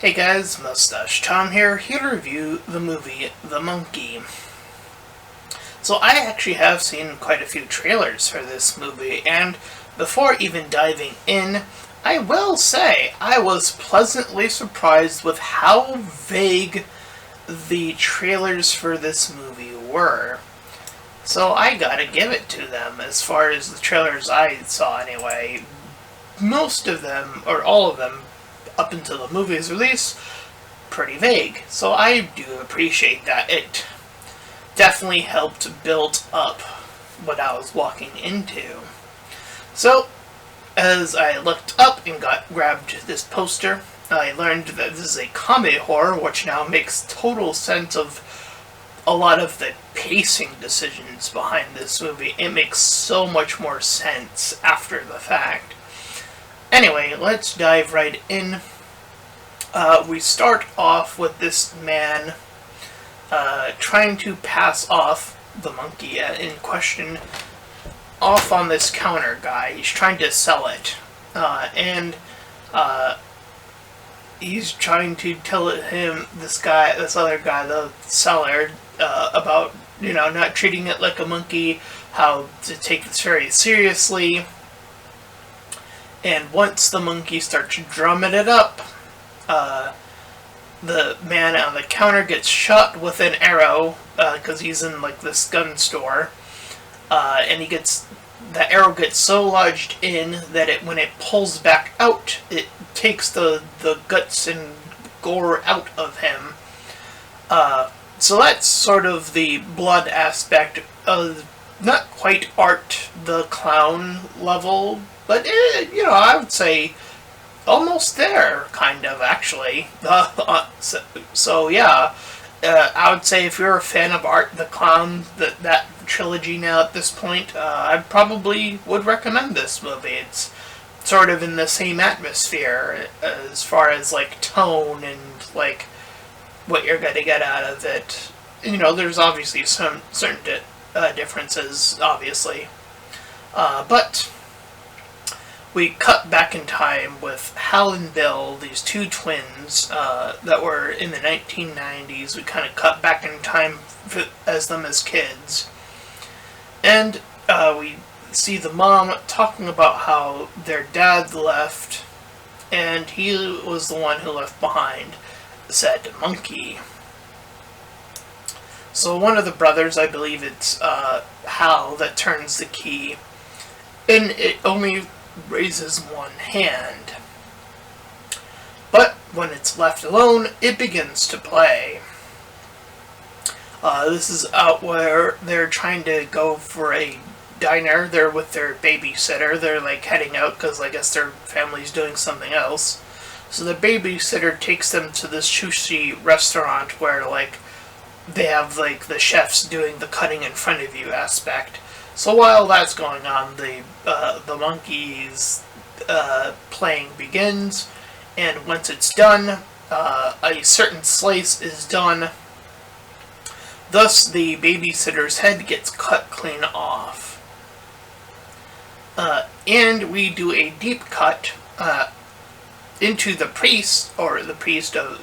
Hey guys, Mustached Tom here to review the movie The Monkey. So I actually have seen quite a few trailers for this movie, and before even diving in, I will say I was pleasantly surprised with how vague the trailers for this movie were. So I gotta give it to them as far as the trailers I saw anyway. Most of them, or all of them, up until the movie's release, pretty vague. So I do appreciate that. It definitely helped build up what I was walking into. So, as I looked up and grabbed this poster, I learned that this is a comedy horror, which now makes total sense of a lot of the pacing decisions behind this movie. It makes so much more sense after the fact. Anyway, let's dive right in. We start off with this man trying to pass off the monkey in question off on this counter guy. He's trying to sell it. And he's trying to tell this other guy, the seller, about, not treating it like a monkey, how to take this very seriously. And once the monkey starts drumming it up, the man on the counter gets shot with an arrow, because he's in this gun store, and the arrow gets so lodged in that when it pulls back out, it takes the guts and gore out of him. So that's sort of the blood aspect of, not quite Art the Clown level, but I would say almost there, kind of, actually. So yeah, I would say if you're a fan of Art the Clown, that trilogy now at this point, I probably would recommend this movie. It's sort of in the same atmosphere as far as tone and what you're going to get out of it. There's obviously some certain differences, obviously, but we cut back in time with Hal and Bill, these two twins that were in the 1990s. We kind of cut back in time as them as kids. And we see the mom talking about how their dad left, and he was the one who left behind said monkey. So one of the brothers, I believe it's Hal, that turns the key, and it only raises one hand. But when it's left alone, it begins to play. This is out where they're trying to go for a diner. They're with their babysitter. They're heading out because I guess their family's doing something else. So the babysitter takes them to this sushi restaurant where they have the chefs doing the cutting in front of you aspect. So while that's going on, the monkey's playing begins, and once it's done, a certain slice is done. Thus, the babysitter's head gets cut clean off. And we do a deep cut into the priest, or the priest of,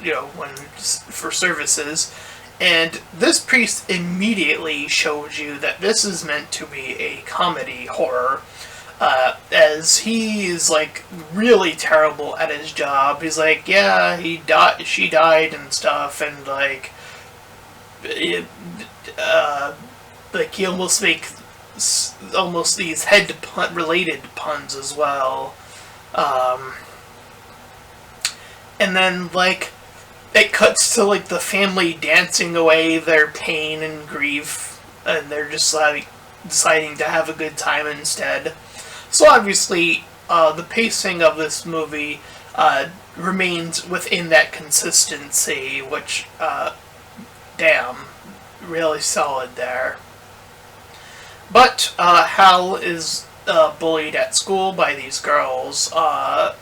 for services. And this priest immediately shows you that this is meant to be a comedy horror, as he's really terrible at his job. He's yeah, she died and stuff, and he almost makes almost these related puns as well. And then it cuts to the family dancing away their pain and grief, and they're just deciding to have a good time instead. So obviously, the pacing of this movie remains within that consistency, which, damn, really solid there. But Hal is bullied at school by these girls. The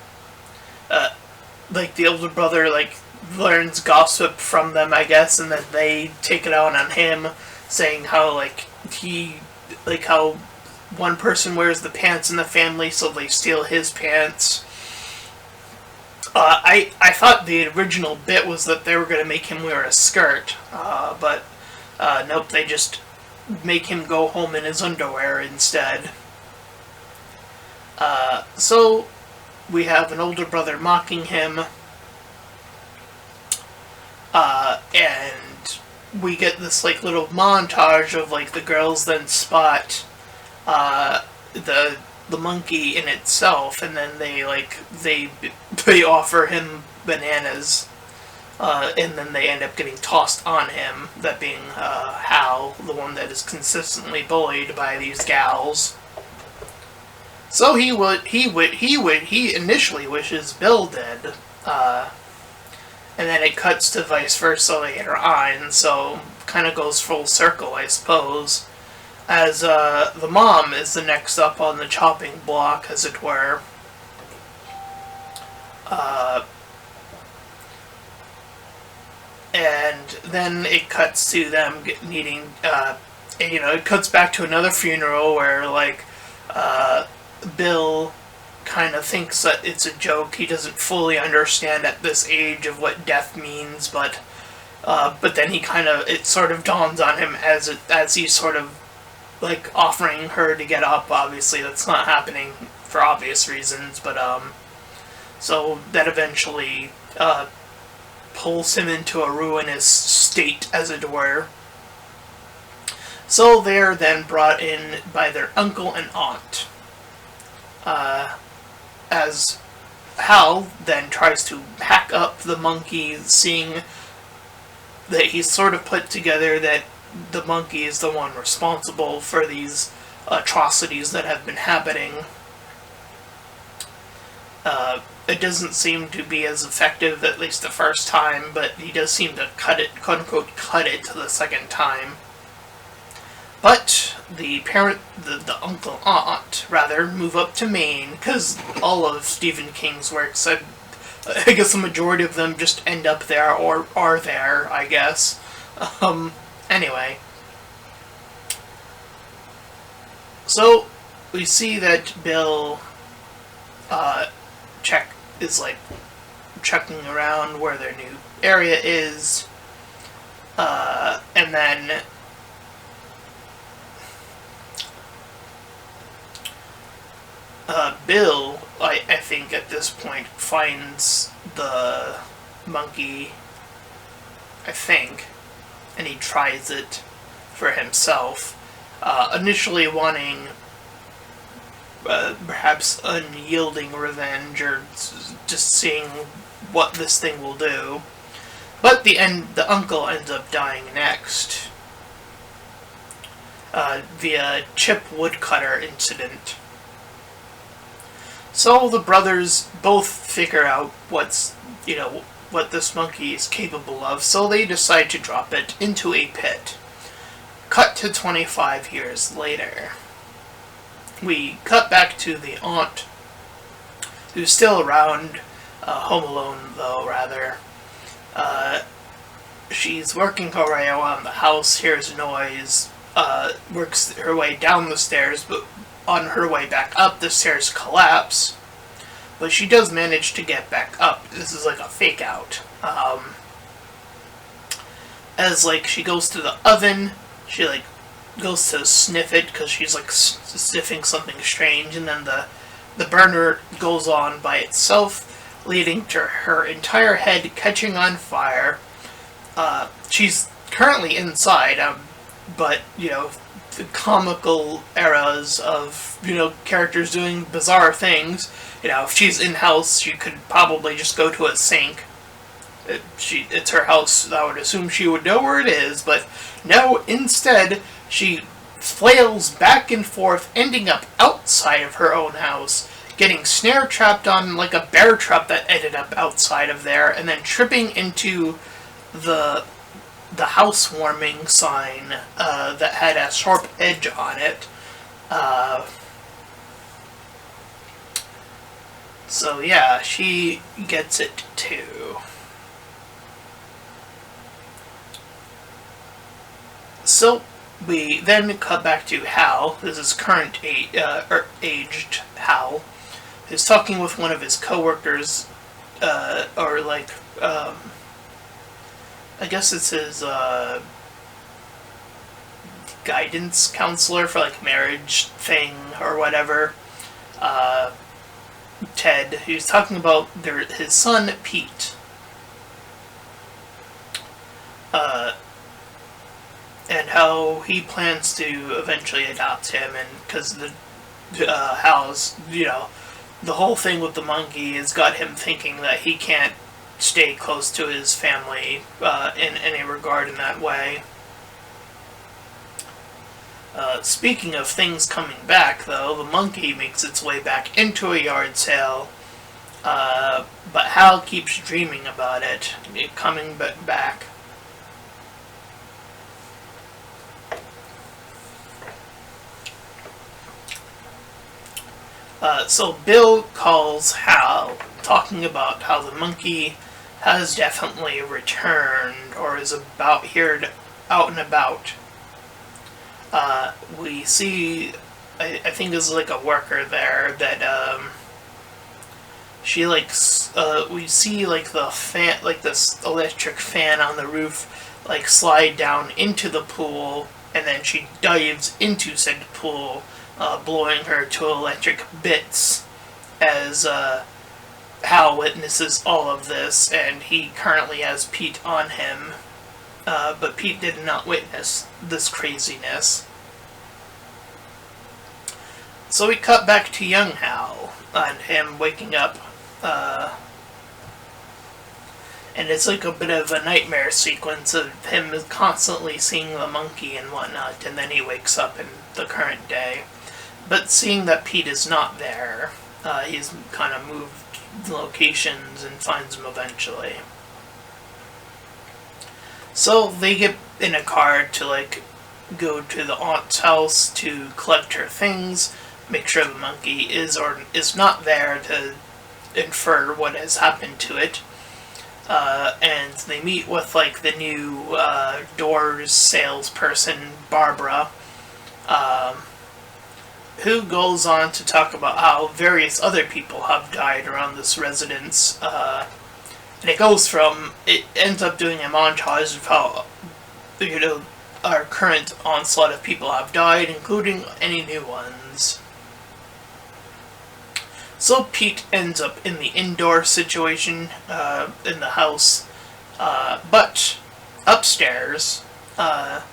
older brother learns gossip from them, I guess, and then they take it out on him, saying how how one person wears the pants in the family, so they steal his pants. I thought the original bit was that they were going to make him wear a skirt, but nope, they just make him go home in his underwear instead. So we have an older brother mocking him, and we get this like little montage of like the girls then spot the monkey in itself, and then they offer him bananas, and then they end up getting tossed on him. That being Hal, the one that is consistently bullied by these gals. So he initially wishes Bill dead, and then it cuts to vice versa later on. So kind of goes full circle, I suppose. As the mom is the next up on the chopping block, as it were. And then it cuts to them needing, it cuts back to another funeral where, like, Bill kind of thinks that it's a joke. He doesn't fully understand at this age of what death means, but then it sort of dawns on him as he's sort of like offering her to get up. Obviously that's not happening for obvious reasons, but so that eventually pulls him into a ruinous state, as it were. So they're then brought in by their uncle and aunt, as Hal then tries to hack up the monkey, seeing that he's sort of put together that the monkey is the one responsible for these atrocities that have been happening. It doesn't seem to be as effective, at least the first time, but he does seem to quote-unquote, cut it the second time. But the uncle aunt, rather, move up to Maine, because all of Stephen King's works, I guess the majority of them just end up there, or are there, I guess. Anyway. So, we see that Bill, is checking around where their new area is, and then Bill, I think at this point, finds the monkey, I think, and he tries it for himself, initially wanting perhaps unyielding revenge, or just seeing what this thing will do. But the uncle ends up dying next, via chip woodcutter incident. So the brothers both figure out what this monkey is capable of, so they decide to drop it into a pit. Cut to 25 years later. We cut back to the aunt, who's still around, home alone though, rather. She's working her way around the house, hears a noise, works her way down the stairs, but on her way back up, the stairs collapse. But she does manage to get back up. This is like a fake out. As she goes to the oven, she goes to sniff it because she's sniffing something strange, and then the burner goes on by itself, leading to her entire head catching on fire. She's currently inside, but the comical eras of characters doing bizarre things. If she's in house, she could probably just go to a sink. It's her house. I would assume she would know where it is, but no. Instead, she flails back and forth, ending up outside of her own house, getting snare trapped on like a bear trap that ended up outside of there, and then tripping into the housewarming sign that had a sharp edge on it. So yeah, she gets it too. So we then cut back to Hal. This is current aged Hal, who's talking with one of his coworkers or like, I guess it's his guidance counselor for like marriage thing or whatever. Uh, Ted, he was talking about his son Pete. Uh, and how he plans to eventually adopt him, and because the how's the whole thing with the monkey has got him thinking that he can't stay close to his family in any regard in that way. Speaking of things coming back, though, the monkey makes its way back into a yard sale, but Hal keeps dreaming about it coming back. So Bill calls Hal, talking about how the monkey has definitely returned, or is about here, out and about. We see, I think there's like a worker there that, she likes, we see like the fan, like this electric fan on the roof, like slide down into the pool, and then she dives into said pool, blowing her to electric bits as Hal witnesses all of this, and he currently has Pete on him, but Pete did not witness this craziness. So we cut back to young Hal and him waking up, and it's like a bit of a nightmare sequence of him constantly seeing the monkey and whatnot, and then he wakes up in the current day. But seeing that Pete is not there, he's kind of moved locations and finds him eventually. So they get in a car to like go to the aunt's house to collect her things, make sure the monkey is or is not there to infer what has happened to it. And they meet with like the new doors salesperson, Barbara, who goes on to talk about how various other people have died around this residence. And it ends up doing a montage of how, our current onslaught of people have died, including any new ones. So Pete ends up in the indoor situation in the house, but upstairs, as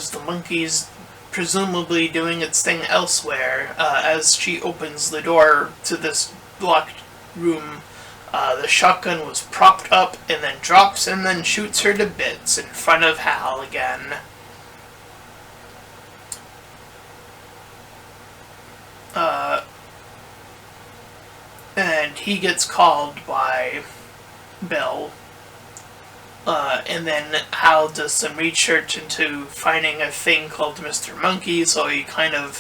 the monkey's presumably doing its thing elsewhere, as she opens the door to this locked room, the shotgun was propped up and then drops and then shoots her to bits in front of Hal again. And he gets called by Bill. And then Hal does some research into finding a thing called Mr. Monkey, so he kind of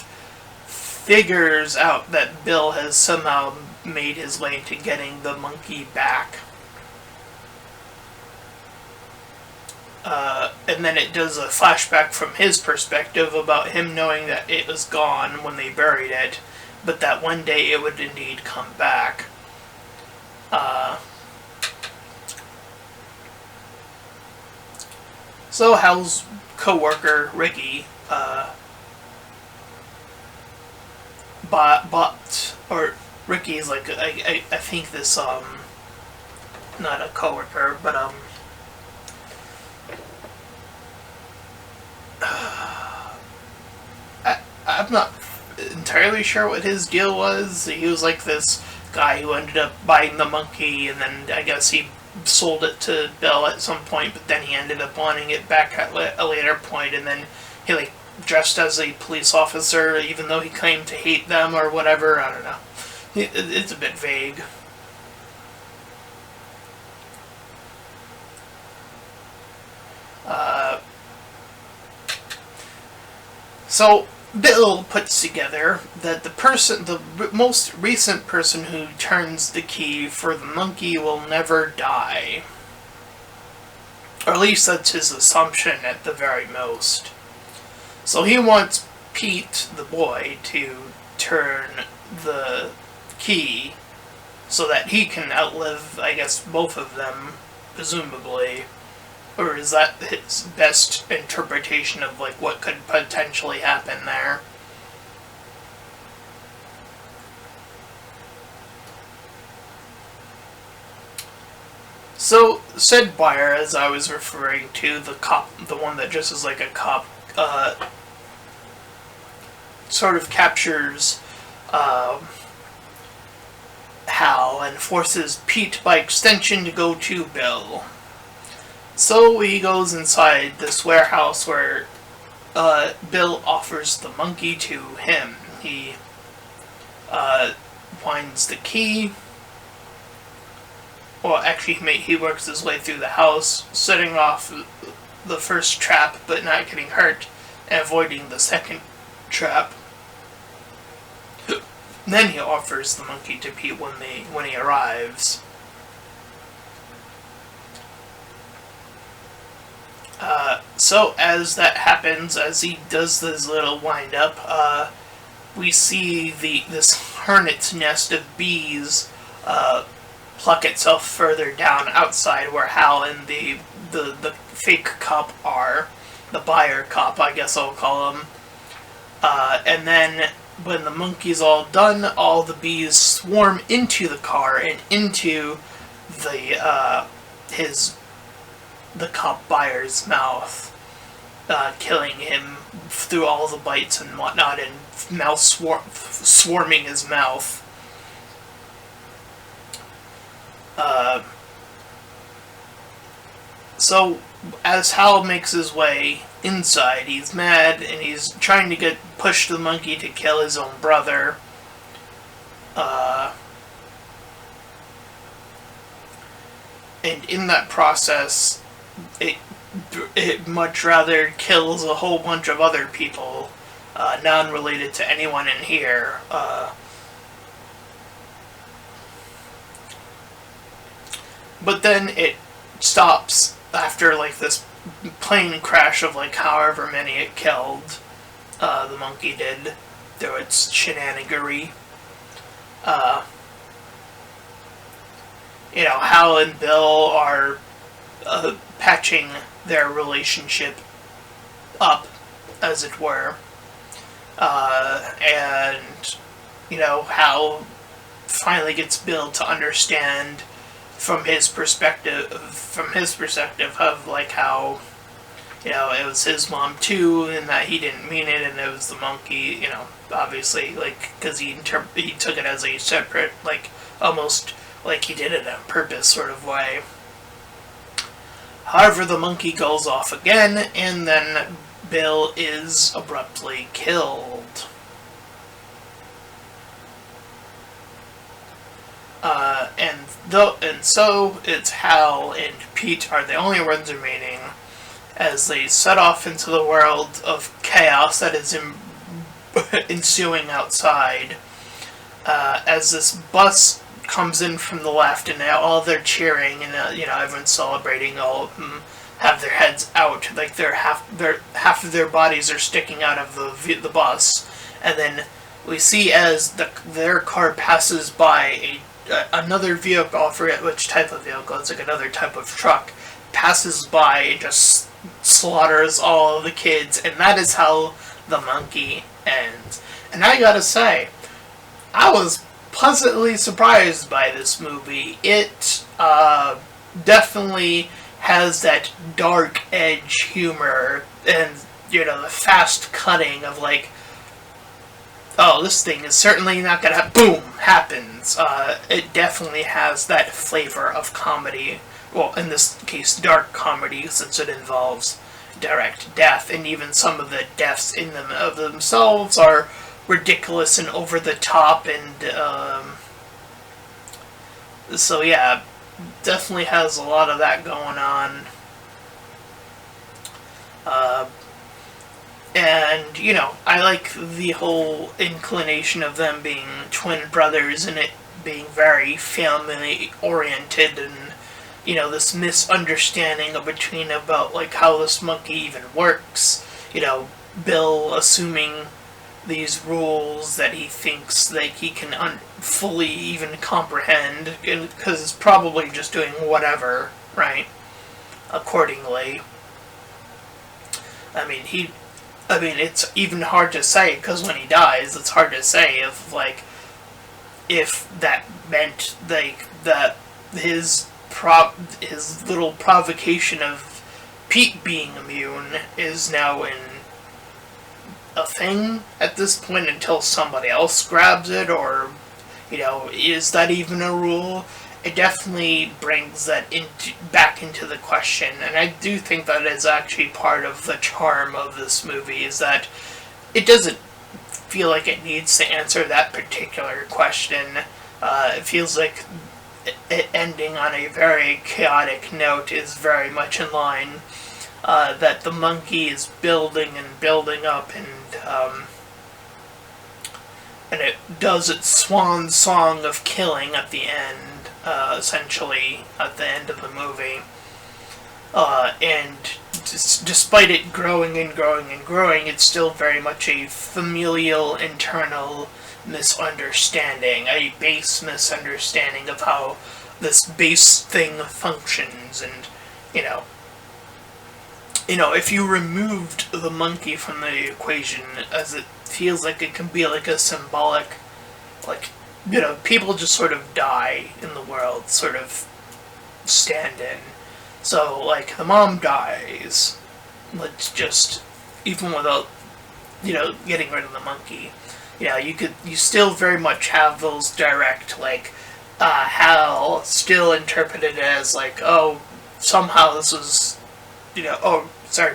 figures out that Bill has somehow made his way to getting the monkey back. And then it does a flashback from his perspective about him knowing that it was gone when they buried it, but that one day it would indeed come back. So Hal's co-worker, Ricky, or Ricky's like, I think this, not a co-worker, but, I'm not entirely sure what his deal was. He was like this guy who ended up buying the monkey, and then I guess he sold it to Bill at some point, but then he ended up wanting it back at a later point, and then he like dressed as a police officer even though he claimed to hate them or whatever. I don't know. It's a bit vague. So Bill puts together that the most recent person who turns the key for the monkey will never die. Or at least that's his assumption at the very most. So he wants Pete, the boy, to turn the key so that he can outlive, I guess, both of them, presumably. Or is that his best interpretation of like what could potentially happen there? So, said buyer, as I was referring to, the cop, the one that just is like a cop, sort of captures Hal and forces Pete, by extension, to go to Bill. So he goes inside this warehouse where Bill offers the monkey to him. He finds the key. Well, actually, he works his way through the house, setting off the first trap, but not getting hurt, and avoiding the second trap. Then he offers the monkey to Pete when he arrives. So as that happens, as he does this little wind up, we see this hornet's nest of bees pluck itself further down outside where Hal and the fake cop are, the buyer cop, I guess I'll call him. And then when the monkey's all done, all the bees swarm into the car and into the cop buyer's mouth, killing him through all the bites and whatnot, and mouth swarming his mouth. So, as Hal makes his way inside, he's mad, and he's trying to push the monkey to kill his own brother. And in that process, it much rather kills a whole bunch of other people, non-related to anyone in here. But then it stops after like this plane crash of like however many it killed. The monkey did through its shenanigery. Hal and Bill are patching their relationship up, as it were. And Hal finally gets Bill to understand from his perspective of like how it was his mom too, and that he didn't mean it, and it was the monkey, obviously, like, because he took it as a separate, like, almost like he did it on purpose sort of way. However, the monkey goes off again, and then Bill is abruptly killed. And so it's Hal and Pete are the only ones remaining as they set off into the world of chaos that is ensuing outside. As this bus comes in from the left, and all they're cheering, and everyone's celebrating. All of them have their heads out, like half of their bodies are sticking out of the bus, and then we see as their car passes by another vehicle, I forget which type of vehicle, it's like another type of truck, passes by and just slaughters all of the kids, and that is how the monkey ends. And I gotta say, I was pleasantly surprised by this movie. It definitely has that dark edge humor, and the fast cutting of like, oh, this thing is certainly not gonna boom, happens. It definitely has that flavor of comedy. Well, in this case, dark comedy, since it involves direct death, and even some of the deaths in them of themselves are ridiculous and over the top, and so yeah, definitely has a lot of that going on. And, I like the whole inclination of them being twin brothers and it being very family-oriented, and, this misunderstanding about, like, how this monkey even works. Bill assuming these rules that he thinks that he can fully even comprehend, because it's probably just doing whatever, right, accordingly. I mean, it's even hard to say, because when he dies, it's hard to say if that meant, like, that his little provocation of Pete being immune is now in a thing at this point until somebody else grabs it, or, is that even a rule? It definitely brings that back into the question, and I do think that is actually part of the charm of this movie, is that it doesn't feel like it needs to answer that particular question. It feels like it ending on a very chaotic note is very much in line. That the monkey is building and building up, and it does its swan song of killing at the end, essentially, at the end of the movie. And despite it growing and growing and growing, it's still very much a familial internal misunderstanding, a base misunderstanding of how this base thing functions, and, if you removed the monkey from the equation, as it feels like it can be like a symbolic, like, people just sort of die in the world, sort of stand in. So, like, the mom dies, let's just, even without, getting rid of the monkey, you still very much have those direct, like, Hal still interpreted as, like, oh, somehow this was,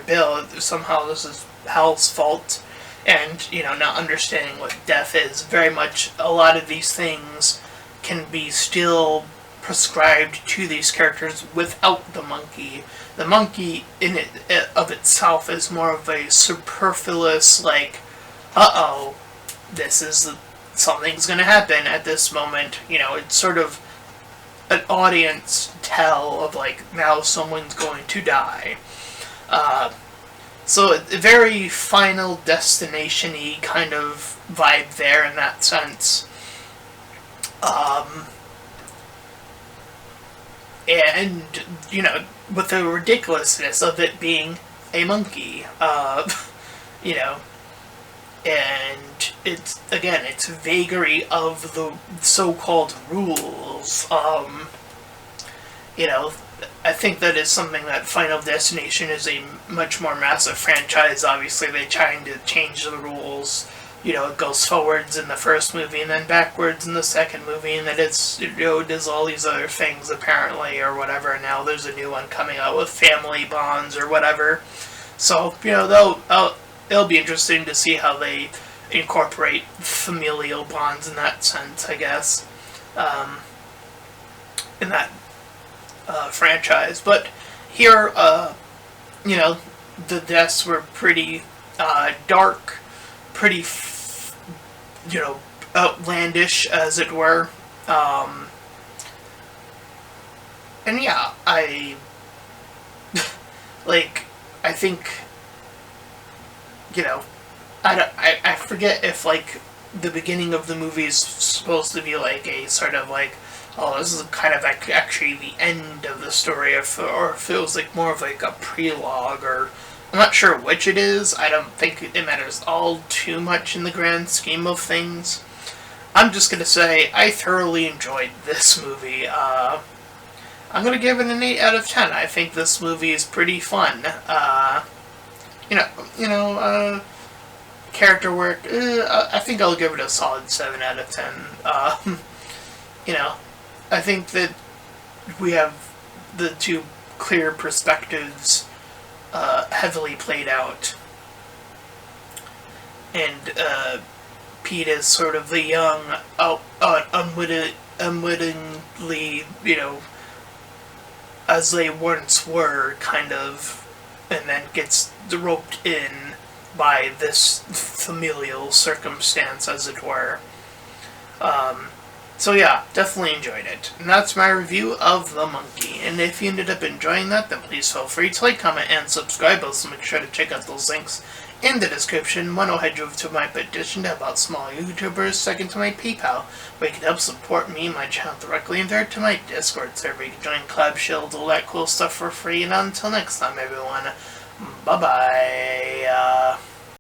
Bill, somehow this is Hal's fault, and, not understanding what death is. Very much, a lot of these things can be still prescribed to these characters without the monkey. The monkey, in it of itself, is more of a superfluous, like, uh-oh, something's gonna happen at this moment. It's sort of an audience tell of, like, now someone's going to die. So a very Final Destination-y kind of vibe there in that sense. And, with the ridiculousness of it being a monkey, and it's vagary of the so-called rules. I think that is something that Final Destination is a much more massive franchise. Obviously, they trying to change the rules. It goes forwards in the first movie and then backwards in the second movie, and then it does all these other things apparently, or whatever. Now there's a new one coming out with family bonds or whatever. So, it'll be interesting to see how they incorporate familial bonds in that sense, I guess, in that franchise. But here, the deaths were pretty dark, pretty, outlandish, as it were. And yeah, I think, I forget if, like, the beginning of the movie is supposed to be, like, a sort of, like, oh, this is kind of, like, actually the end of the story, or if it was, like, more of, like, a prelogue, or I'm not sure which it is. I don't think it matters all too much in the grand scheme of things. I'm just gonna say, I thoroughly enjoyed this movie. I'm gonna give it an 8 out of 10. I think this movie is pretty fun. Character work, I think I'll give it a solid 7 out of 10. I think that we have the two clear perspectives heavily played out. And Pete is sort of the young, unwittingly, as they once were, kind of, and then gets roped in by this familial circumstance, as it were. So yeah, definitely enjoyed it. And that's my review of The Monkey. And if you ended up enjoying that, then please feel free to like, comment, and subscribe. Also make sure to check out those links in the description. One will head you over to my petition to help out small YouTubers, second to my PayPal, where you can help support me and my channel directly, and third to my Discord server. You can join Club Shield, all that cool stuff for free, and until next time everyone, bye bye.